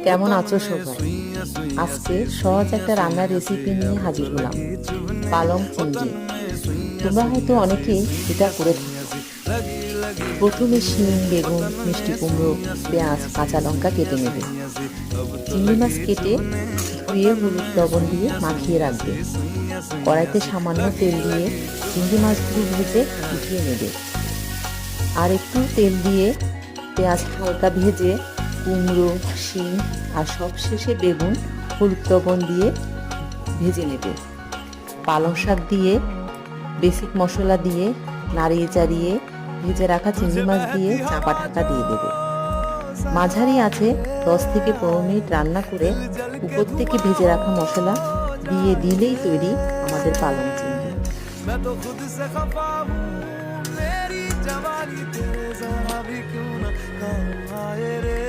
কেমন আছো সবাই? আজকে সহজ একটা রান্নার রেসিপি নিয়ে হাজির হলাম, পালং চিংড়ি। তোমরা হয়তো অনেকেই এটা করে থাকো। প্রথমে শিম, বেগুন, মিষ্টি কুমড়ো, পেঁয়াজ, কাঁচা লঙ্কা কেটে নেবে। চিংড়ি মাছ কেটে ধুয়ে হলুদ লবণ দিয়ে মাখিয়ে রাখবে। কড়াইতে সামান্য তেল দিয়ে চিংড়ি মাছগুলো ভেজে উঠিয়ে নেবে। আর একটু তেল দিয়ে পেঁয়াজ হালকা ভেজে কুমড়ো, শিম আর সবশেষে বেগুন হলুদ লবণ দিয়ে ভেজে নেবে। পালং শাক দিয়ে বেসিক মশলা দিয়ে নাড়িয়ে চাড়িয়ে ভেজে রাখা চিংড়ি মাছ দিয়ে চাপা ঢাকা দিয়ে দেবে। মাঝারি আছে 10 থেকে 15 মিনিট রান্না করে উপর থেকে ভেজে রাখা মশলা দিয়ে দিলেই তৈরি আমাদের পালং চিংড়ি। जवानी तेरे जरा भी क्यों ना काम आए रे।